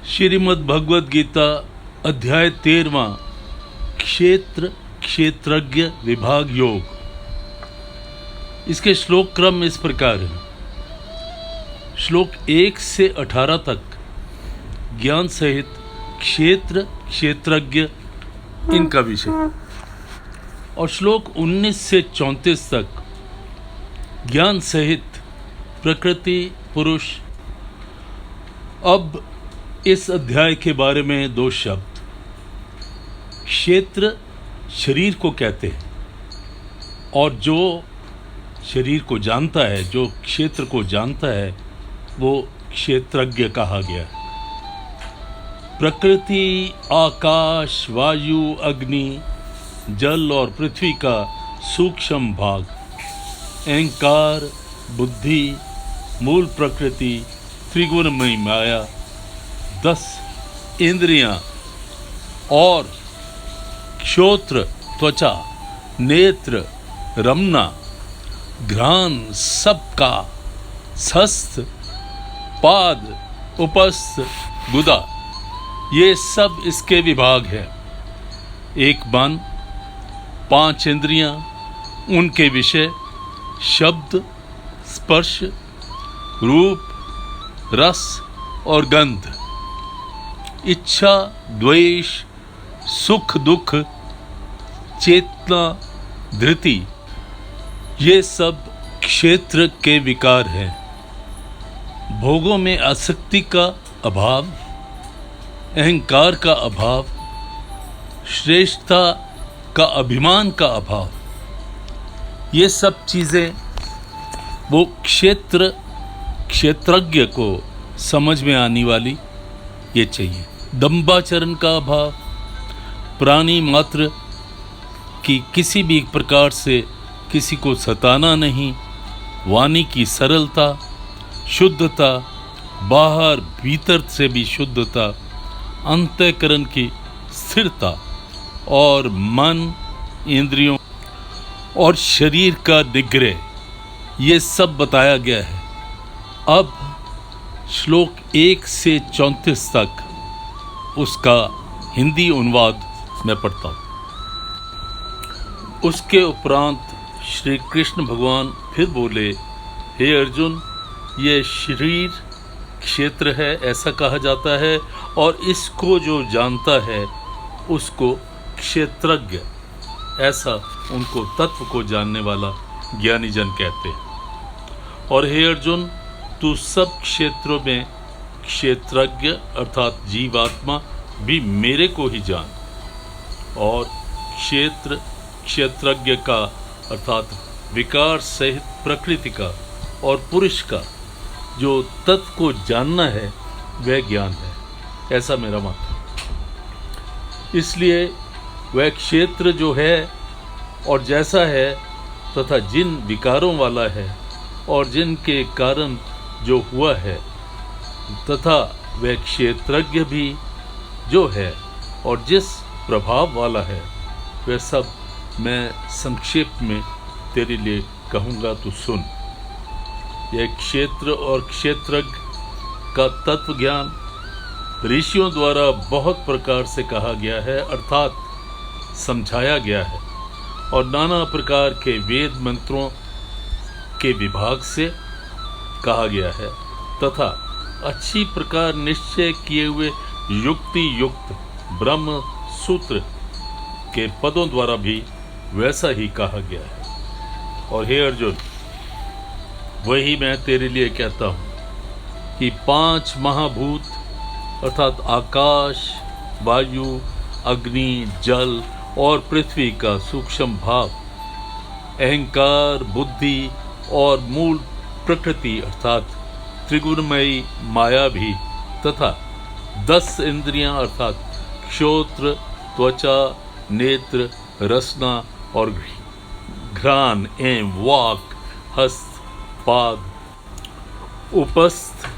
श्रीमद् भगवद गीता अध्याय 13वां क्षेत्र क्षेत्रज्ञ विभाग योग। इसके श्लोक क्रम इस प्रकार है। श्लोक 1 से 18 तक ज्ञान सहित क्षेत्र क्षेत्रज्ञ इनका विषय, और श्लोक 19 से 34 तक ज्ञान सहित प्रकृति पुरुष। अब इस अध्याय के बारे में दो शब्द। क्षेत्र शरीर को कहते हैं, और जो शरीर को जानता है, जो क्षेत्र को जानता है, वो क्षेत्रज्ञ कहा गया है। प्रकृति, आकाश, वायु, अग्नि, जल और पृथ्वी का सूक्ष्म भाग, अहंकार, बुद्धि, मूल प्रकृति, त्रिगुणमयी माया, 10 इंद्रियां और श्रोत्र, त्वचा, नेत्र, रमना, घ्राण, सबका, हस्त, पाद, उपस्थ, गुदा, ये सब इसके विभाग हैं। एक मन, 5 इंद्रियां, उनके विषय शब्द, स्पर्श, रूप, रस और गंध, इच्छा, द्वेष, सुख दुख, चेतना, धृति, ये सब क्षेत्र के विकार हैं। भोगों में आसक्ति का अभाव, अहंकार का अभाव, श्रेष्ठता का अभिमान का अभाव, ये सब चीज़ें वो क्षेत्रज्ञ को समझ में आने वाली ये चाहिए। दंभाचरण का अभाव, प्राणी मात्र की किसी भी प्रकार से किसी को सताना नहीं, वाणी की सरलता, शुद्धता, बाहर भीतर से भी शुद्धता, अंतःकरण की स्थिरता और मन, इंद्रियों और शरीर का निग्रह, ये सब बताया गया है। अब श्लोक 1 से 34 तक उसका हिंदी अनुवाद मैं पढ़ता हूँ। उसके उपरांत श्री कृष्ण भगवान फिर बोले, हे अर्जुन, ये शरीर क्षेत्र है, ऐसा कहा जाता है, और इसको जो जानता है उसको क्षेत्रज्ञ, ऐसा उनको तत्व को जानने वाला ज्ञानी जन कहते हैं। और हे अर्जुन, तू सब क्षेत्रों में क्षेत्रज्ञ अर्थात जीवात्मा भी मेरे को ही जान, और क्षेत्र क्षेत्रज्ञ का अर्थात विकार सहित प्रकृति का और पुरुष का जो तत्व को जानना है वह ज्ञान है, ऐसा मेरा मत है। इसलिए वह क्षेत्र जो है और जैसा है तथा जिन विकारों वाला है और जिनके कारण जो हुआ है, तथा वह क्षेत्रज्ञ भी जो है और जिस प्रभाव वाला है, वह सब मैं संक्षेप में तेरे लिए कहूँगा, तो सुन। यह क्षेत्र और क्षेत्रज्ञ का तत्व ज्ञान ऋषियों द्वारा बहुत प्रकार से कहा गया है, अर्थात समझाया गया है, और नाना प्रकार के वेद मंत्रों के विभाग से कहा गया है, तथा अच्छी प्रकार निश्चय किए हुए युक्ति युक्त ब्रह्म सूत्र के पदों द्वारा भी वैसा ही कहा गया है। और हे अर्जुन, वही मैं तेरे लिए कहता हूँ कि 5 महाभूत अर्थात आकाश, वायु, अग्नि, जल और पृथ्वी का सूक्ष्म भाव, अहंकार, बुद्धि और मूल प्रकृति अर्थात त्रिगुणमयी माया भी, तथा 10 इंद्रियां अर्थात श्रोत्र, त्वचा, नेत्र, रसना और घ्राण एवं वाक, हस्त, पाद, उपस्थ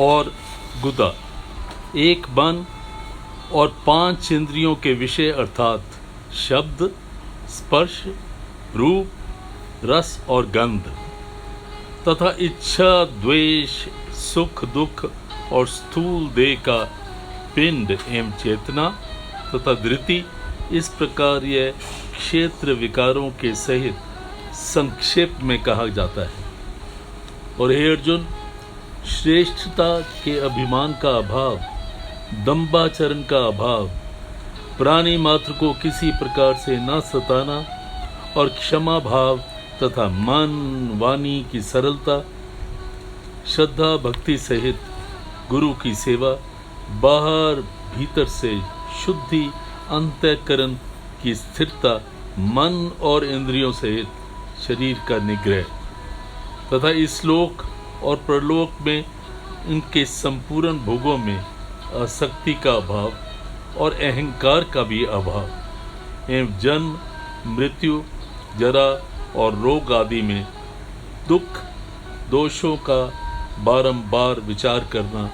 और गुदा, एक मन और 5 इंद्रियों के विषय अर्थात शब्द, स्पर्श, रूप, रस और गंध, तथा इच्छा, द्वेष, सुख दुख और स्थूल देह का पिंड एवं चेतना तथा धृति, इस प्रकार यह क्षेत्र विकारों के सहित संक्षेप में कहा जाता है। और हे अर्जुन, श्रेष्ठता के अभिमान का अभाव, दंभाचरण का अभाव, प्राणी मात्र को किसी प्रकार से न सताना और क्षमा भाव तथा मन वाणी की सरलता, श्रद्धा भक्ति सहित गुरु की सेवा, बाहर भीतर से शुद्धि, अंतःकरण की स्थिरता, मन और इंद्रियों सहित शरीर का निग्रह तथा इस लोक और परलोक में इनके संपूर्ण भोगों में आसक्ति का अभाव और अहंकार का भी अभाव एवं जन्म, मृत्यु, जरा और रोग आदि में दुख दोषों का बारंबार विचार करना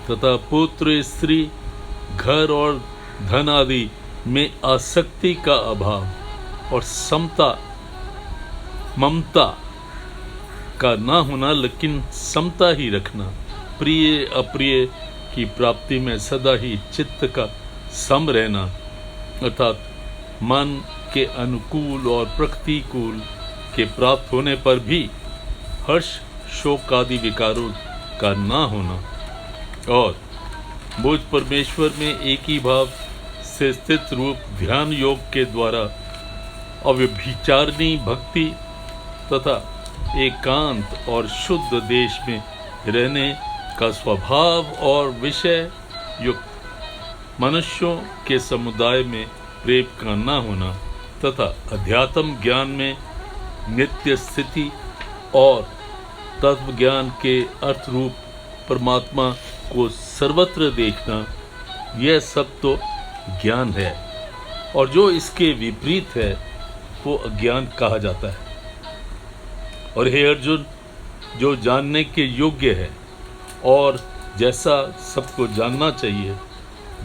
तथा पुत्र, स्त्री, घर और धन आदि में आसक्ति का अभाव और समता, ममता का ना होना, लेकिन समता ही रखना, प्रिय अप्रिय की प्राप्ति में सदा ही चित्त का सम रहना, अर्थात मन के अनुकूल और प्रतिकूल के प्राप्त होने पर भी हर्ष, शोक आदि विकारों का ना होना और मुझ परमेश्वर में एक ही भाव से स्थित रूप ध्यान योग के द्वारा अव्यभिचारिणी भक्ति तथा एकांत और शुद्ध देश में रहने का स्वभाव और विषय युक्त मनुष्यों के समुदाय में प्रेम का न होना तथा अध्यात्म ज्ञान में नित्य स्थिति और तत्व ज्ञान के अर्थ रूप परमात्मा को सर्वत्र देखना, यह सब तो ज्ञान है और जो इसके विपरीत है वो अज्ञान कहा जाता है। और हे अर्जुन, जो जानने के योग्य है और जैसा सबको जानना चाहिए,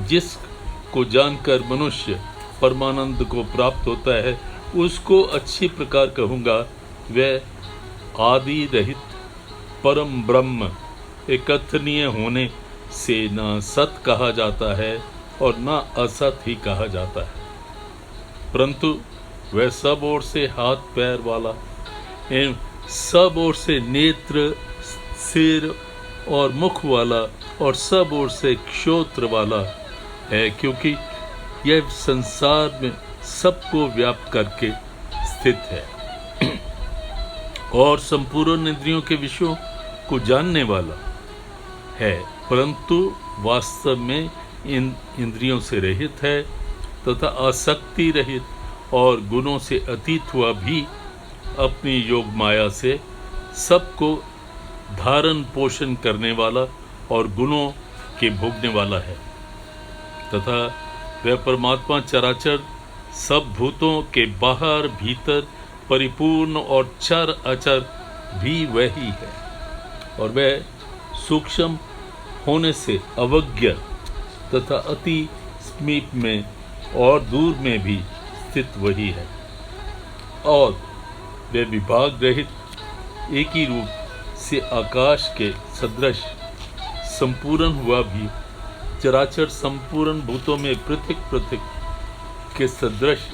जिसको जानकर मनुष्य परमानंद को प्राप्त होता है, उसको अच्छी प्रकार कहूँगा, वह आदि रहित परम ब्रह्म एकत्रणीय होने से न सत कहा जाता है और न असत ही कहा जाता है, परंतु वह सब ओर से हाथ पैर वाला एवं सब ओर से नेत्र, सिर और मुख वाला और सब ओर से क्षोत्र वाला है, क्योंकि यह संसार में सबको व्याप्त करके स्थित है और संपूर्ण इंद्रियों के विषयों को जानने वाला है, परंतु वास्तव में इन इंद्रियों से रहित है तथा आसक्ति रहित और गुणों से अतीत हुआ भी अपनी योग माया से सबको धारण पोषण करने वाला और गुणों के भोगने वाला है तथा वह परमात्मा चराचर सब भूतों के बाहर भीतर परिपूर्ण और चर अचर भी वही है और वह सूक्ष्म होने से अवज्ञ तथा अति समीप में और दूर में भी स्थित वही है और वह विभाग रहित एक ही रूप से आकाश के सदृश संपूर्ण हुआ भी चराचर संपूर्ण भूतों में पृथक पृथक के सदृश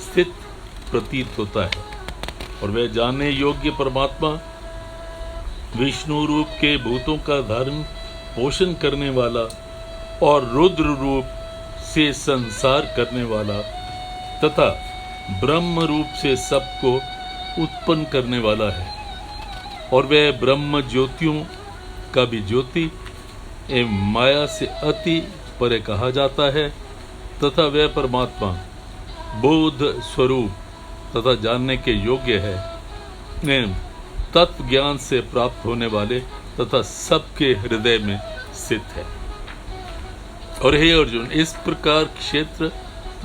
स्थित प्रतीत होता है और वह जानने योग्य परमात्मा विष्णु रूप के भूतों का धारण पोषण करने वाला और रुद्र रूप से संसार करने वाला तथा ब्रह्म रूप से सबको उत्पन्न करने वाला है और वह ब्रह्म ज्योतियों का भी ज्योति एवं माया से अति परे कहा जाता है तथा वह परमात्मा बोध स्वरूप तथा जानने के योग्य है एवं तत्व ज्ञान से प्राप्त होने वाले तथा सबके हृदय में स्थित है। और हे अर्जुन, इस प्रकार क्षेत्र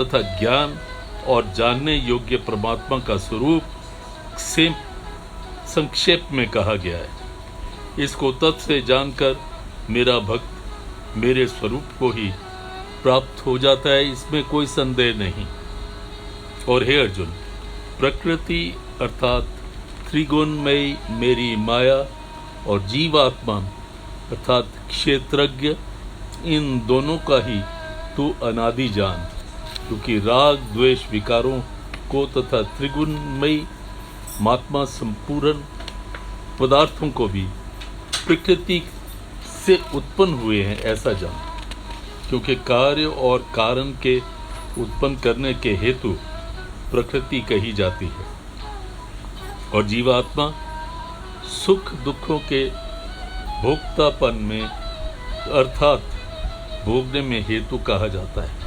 तथा ज्ञान और जानने योग्य परमात्मा का स्वरूप से संक्षेप में कहा गया है। इसको तत्व से जानकर मेरा भक्त मेरे स्वरूप को ही प्राप्त हो जाता है, इसमें कोई संदेह नहीं। और हे अर्जुन, प्रकृति अर्थात त्रिगुणमयी मेरी माया और जीवात्मा अर्थात क्षेत्रज्ञ इन दोनों का ही तू अनादि जान, क्योंकि राग द्वेष विकारों को तथा त्रिगुणमयी महात्मा संपूर्ण पदार्थों को भी प्रकृति से उत्पन्न हुए हैं ऐसा जान, क्योंकि कार्य और कारण के उत्पन्न करने के हेतु प्रकृति कही जाती है और जीवात्मा सुख दुखों के भोक्तापन में अर्थात भोगने में हेतु कहा जाता है।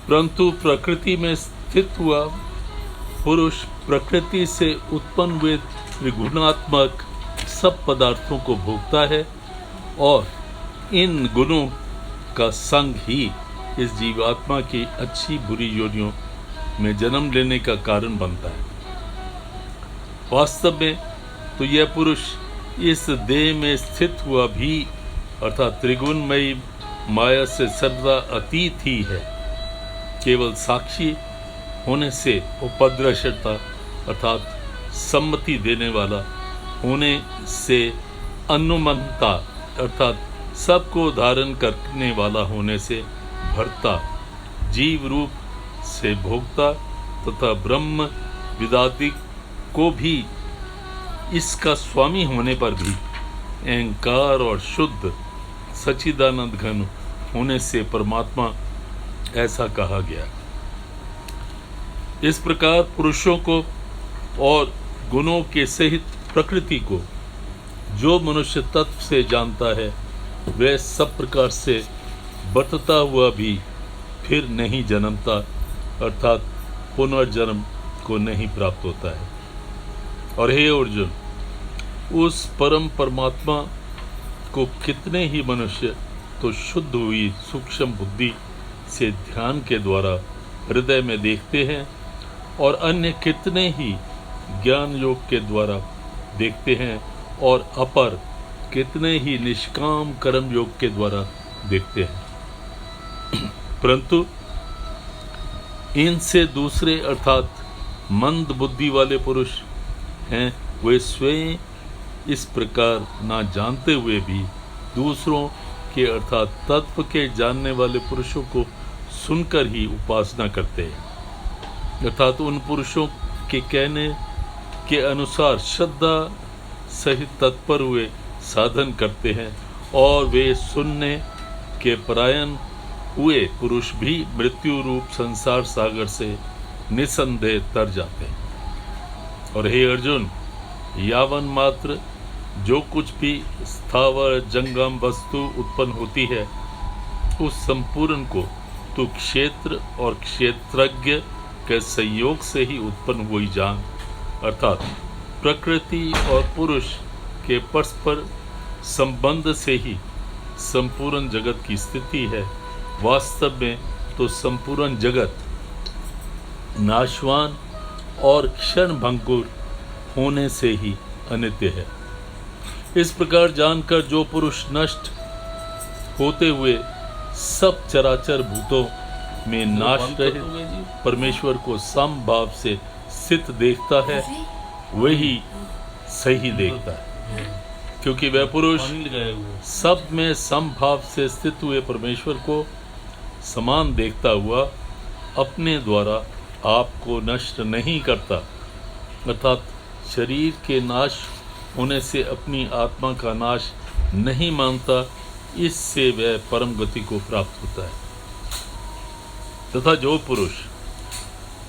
परंतु प्रकृति में स्थित हुआ पुरुष प्रकृति से उत्पन्न हुए त्रिगुणात्मक सब पदार्थों को भोगता है और इन गुणों का संग ही इस जीवात्मा की अच्छी बुरी योनियों में जन्म लेने का कारण बनता है। वास्तव में तो यह पुरुष इस देह में स्थित हुआ भी अर्थात त्रिगुणमयी माया से सर्वदा अतीत ही है। केवल साक्षी होने से उपद्रष्टा अर्थात सम्मति देने वाला होने से अनुमंता अर्थात सबको धारण करने वाला होने से भरता जीव रूप से भोगता तथा ब्रह्म विदादि को भी इसका स्वामी होने पर भी अहंकार और शुद्ध सच्चिदानंद घन होने से परमात्मा ऐसा कहा गया। इस प्रकार पुरुषों को और गुणों के सहित प्रकृति को जो मनुष्य तत्व से जानता है वह सब प्रकार से बरतता हुआ भी फिर नहीं जन्मता अर्थात पुनर्जन्म को नहीं प्राप्त होता है। और हे अर्जुन, उस परम परमात्मा को कितने ही मनुष्य तो शुद्ध हुई सूक्ष्म बुद्धि से ध्यान के द्वारा हृदय में देखते हैं और अन्य कितने ही ज्ञान योग के द्वारा देखते हैं और अपर कितने ही निष्काम कर्म योग के द्वारा देखते हैं। परंतु इनसे दूसरे अर्थात मंद बुद्धि वाले पुरुष हैं, वे स्वयं इस प्रकार ना जानते हुए भी दूसरों के अर्थात तत्व के जानने वाले पुरुषों को सुनकर ही उपासना करते हैं अर्थात उन पुरुषों के कहने के अनुसार श्रद्धा सहित तत्पर हुए साधन करते हैं और वे सुनने के परायण हुए पुरुष भी मृत्यु रूप संसार सागर से निसंदेह तर जाते हैं। और हे अर्जुन, यावन मात्र जो कुछ भी स्थावर जंगम वस्तु उत्पन्न होती है उस संपूर्ण को तू क्षेत्र और क्षेत्रज्ञ के संयोग से ही उत्पन्न हुई जान अर्थात प्रकृति और पुरुष के परस्पर संबंध से ही संपूर्ण जगत की स्थिति है। वास्तव में तो संपूर्ण जगत नाशवान और क्षण भंगुर होने से ही अनित्य है। इस प्रकार जानकर जो पुरुष नष्ट होते हुए सब चराचर भूतों में नाश रहित परमेश्वर को समभाव से स्थित देखता है वही सही देखता है, क्योंकि वह पुरुष सब में समभाव से स्थित हुए परमेश्वर को समान देखता हुआ अपने द्वारा आपको नष्ट नहीं करता अर्थात शरीर के नाश होने से अपनी आत्मा का नाश नहीं मानता। इससे वह परम गति को प्राप्त होता है तथा जो पुरुष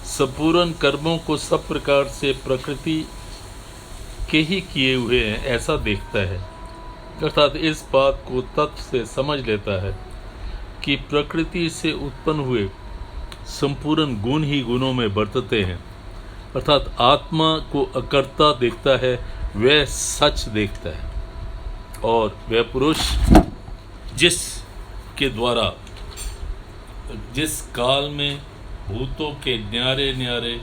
संपूर्ण कर्मों को सब प्रकार से प्रकृति के ही किए हुए हैं ऐसा देखता है अर्थात इस बात को तत्व से समझ लेता है कि प्रकृति से उत्पन्न हुए संपूर्ण गुण ही गुणों में बरतते हैं अर्थात आत्मा को अकर्ता देखता है, वह सच देखता है। और वह पुरुष जिसके द्वारा जिस काल में भूतों के न्यारे न्यारे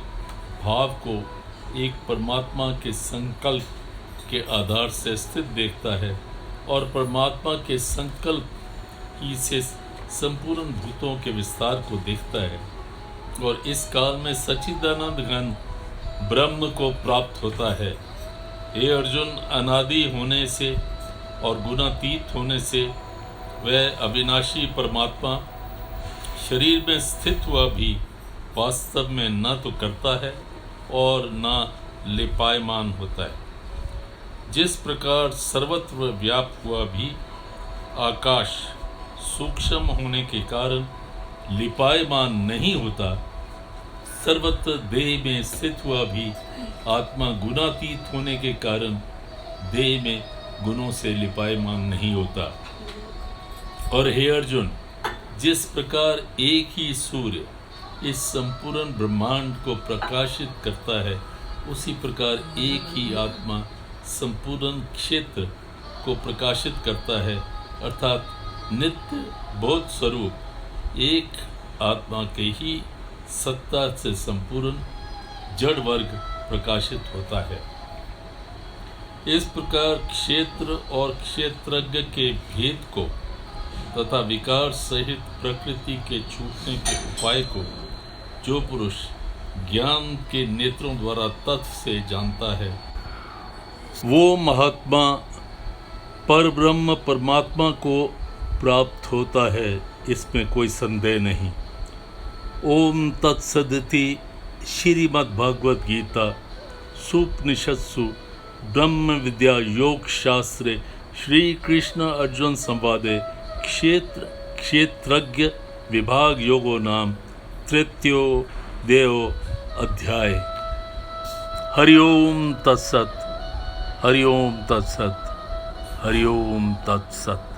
भाव को एक परमात्मा के संकल्प के आधार से स्थित देखता है और परमात्मा के संकल्प ही से संपूर्ण भूतों के विस्तार को देखता है और इस काल में सच्चिदानंद घन ब्रह्म को प्राप्त होता है। हे अर्जुन, अनादि होने से और गुणातीत होने से वह अविनाशी परमात्मा शरीर में स्थित हुआ भी वास्तव में न तो करता है और न लिपायमान होता है। जिस प्रकार सर्वत्र व्याप्त हुआ भी आकाश सूक्ष्म होने के कारण लिपायमान नहीं होता, सर्वत्र देह में स्थित हुआ भी आत्मा गुणातीत होने के कारण देह में गुणों से लिपायमान नहीं होता। और हे अर्जुन, जिस प्रकार एक ही सूर्य इस संपूर्ण ब्रह्मांड को प्रकाशित करता है, उसी प्रकार एक ही आत्मा संपूर्ण क्षेत्र को प्रकाशित करता है, अर्थात नित्य बोध स्वरूप एक आत्मा के ही सत्ता से संपूर्ण जड़ वर्ग प्रकाशित होता है। इस प्रकार क्षेत्र और क्षेत्रज्ञ के भेद को तथा विकार सहित प्रकृति के छूटने के उपाय को जो पुरुष ज्ञान के नेत्रों द्वारा तत्व से जानता है, वो महात्मा परब्रह्म परमात्मा को प्राप्त होता है, इसमें कोई संदेह नहीं। ओम तत्सदिति श्रीमद्भागवत गीता सुपनिषत्सु ब्रह्म विद्या योग शास्त्रे श्री कृष्ण अर्जुन संवादे क्षेत्र क्षेत्रज्ञ विभाग योगो नाम तृतीयो देव अध्याय। हरि ओम तत्सत, हरि ओम तत्सत, हरि ओम तत्सत।